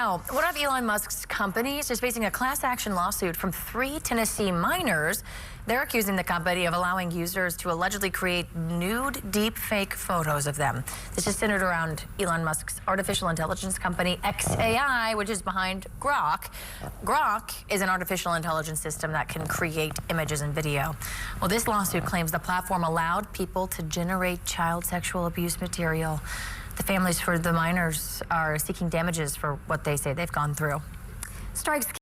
Now, one of Elon Musk's companies is facing a class action lawsuit from 3 Tennessee minors. They're accusing the company of allowing users to allegedly create nude deep fake photos of them. This is centered around Elon Musk's artificial intelligence company XAI, which is behind Grok. Grok is an artificial intelligence system that can create images and video. Well, this lawsuit claims the platform allowed people to generate child sexual abuse material. The families for the minors are seeking damages for what they say they've gone through. Strikes